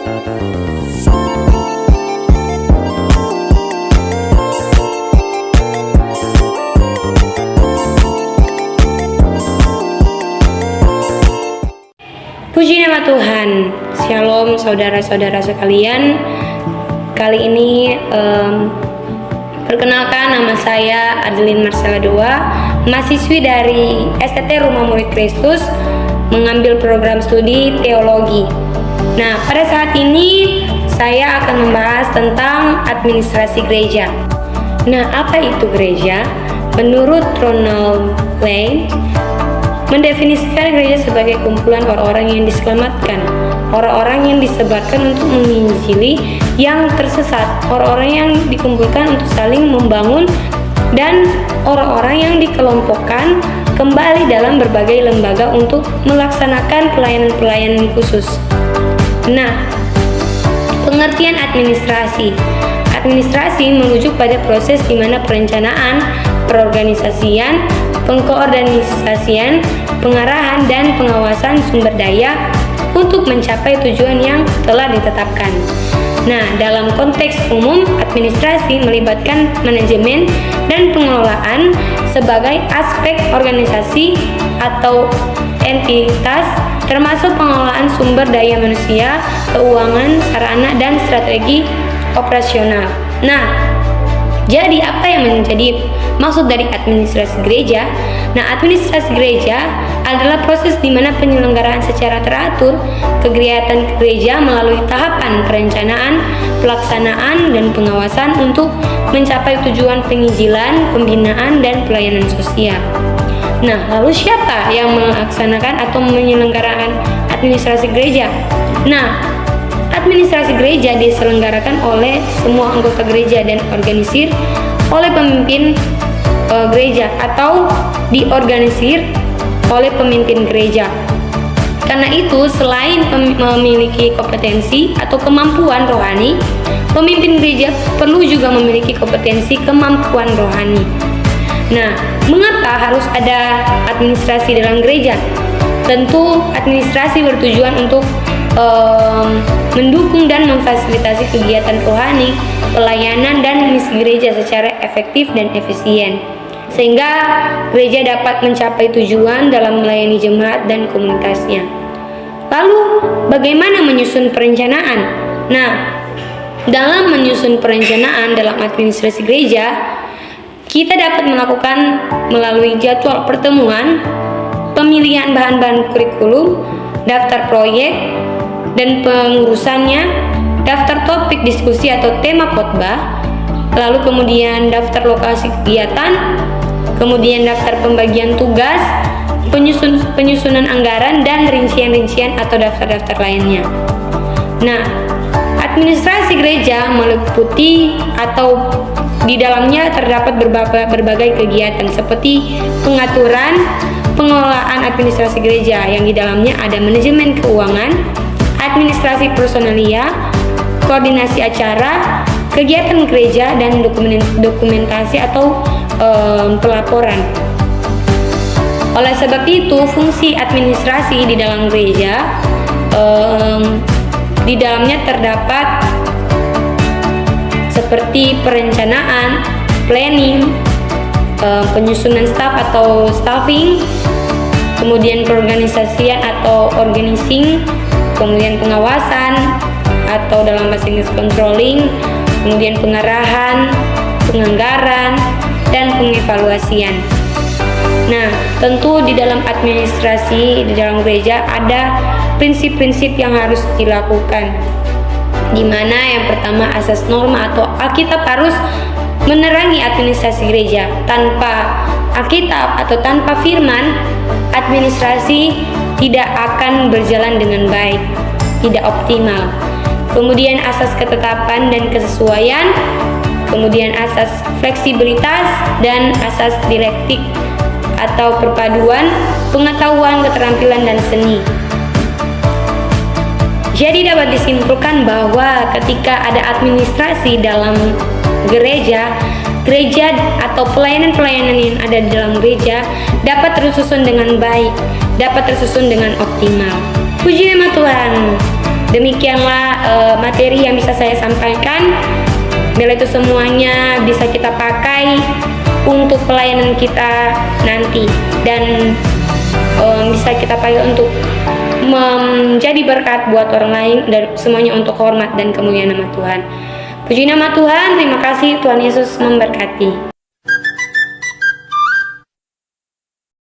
Puji nama Tuhan. Shalom saudara-saudara sekalian. Kali ini perkenalkan, nama saya Adeline Marcella Doa, mahasiswi dari STT Rumah Murid Kristus, mengambil program studi teologi. Nah, pada saat ini saya akan membahas tentang administrasi gereja. Nah, apa itu gereja? Menurut Ronald Wayne, mendefinisikan gereja sebagai kumpulan orang-orang yang diselamatkan, orang-orang yang disebarkan untuk menginjili yang tersesat, orang-orang yang dikumpulkan untuk saling membangun, dan orang-orang yang dikelompokkan kembali dalam berbagai lembaga untuk melaksanakan pelayanan-pelayanan khusus. Nah, pengertian administrasi. Administrasi merujuk pada proses di mana perencanaan, perorganisasian, pengkoordinasian, pengarahan, dan pengawasan sumber daya untuk mencapai tujuan yang telah ditetapkan. Nah, dalam konteks umum, administrasi melibatkan manajemen dan pengelolaan sebagai aspek organisasi atau entitas, termasuk pengelolaan sumber daya manusia, keuangan, sarana, dan strategi operasional. Nah, jadi apa yang menjadi maksud dari administrasi gereja? Nah, administrasi gereja adalah proses di mana penyelenggaraan secara teratur kegiatan gereja melalui tahapan perencanaan, pelaksanaan, dan pengawasan untuk mencapai tujuan penginjilan, pembinaan, dan pelayanan sosial. Nah, lalu siapa yang melaksanakan atau menyelenggarakan administrasi gereja? Nah, administrasi gereja diselenggarakan oleh semua anggota gereja dan organisir oleh pemimpin gereja atau diorganisir oleh pemimpin gereja. Karena itu, selain memiliki kompetensi atau kemampuan rohani, pemimpin gereja perlu juga memiliki kompetensi kemampuan rohani. Nah, mengapa harus ada administrasi dalam gereja? Tentu administrasi bertujuan untuk mendukung dan memfasilitasi kegiatan rohani, pelayanan, dan misi gereja secara efektif dan efisien, sehingga gereja dapat mencapai tujuan dalam melayani jemaat dan komunitasnya. Lalu, bagaimana menyusun perencanaan? Nah, dalam menyusun perencanaan dalam administrasi gereja, kita dapat melakukan melalui jadwal pertemuan, pemilihan bahan-bahan kurikulum, daftar proyek dan pengurusannya, daftar topik diskusi atau tema khotbah, lalu kemudian daftar lokasi kegiatan, kemudian daftar pembagian tugas, penyusunan anggaran, dan rincian-rincian atau daftar-daftar lainnya. Nah, administrasi gereja meliputi atau di dalamnya terdapat berbagai kegiatan seperti pengaturan, pengelolaan administrasi gereja yang di dalamnya ada manajemen keuangan, administrasi personalia, koordinasi acara, kegiatan gereja, dan dokumentasi atau pelaporan. Oleh sebab itu, fungsi administrasi di dalam gereja di dalamnya terdapat seperti perencanaan, planning, penyusunan staff atau staffing, kemudian perorganisasian atau organizing, kemudian pengawasan atau dalam bahasa Inggris controlling, kemudian pengarahan, penganggaran, dan pengevaluasian. Nah, tentu di dalam administrasi di dalam gereja ada prinsip-prinsip yang harus dilakukan, di mana yang pertama asas norma atau Alkitab harus menerangi administrasi gereja. Tanpa Alkitab atau tanpa firman, administrasi tidak akan berjalan dengan baik, tidak optimal. Kemudian asas ketetapan dan kesesuaian, kemudian asas fleksibilitas, dan asas dialektik atau perpaduan pengetahuan, keterampilan, dan seni. Jadi dapat disimpulkan bahwa ketika ada administrasi dalam gereja atau pelayanan-pelayanan yang ada di dalam gereja dapat tersusun dengan baik, dapat tersusun dengan optimal. Puji nama Tuhan. Demikianlah materi yang bisa saya sampaikan. Bila itu semuanya bisa kita pakai untuk pelayanan kita nanti, dan bisa kita pakai untuk menjadi berkat buat orang lain, dan semuanya untuk hormat dan kemuliaan nama Tuhan. Puji nama Tuhan, terima kasih, Tuhan Yesus memberkati.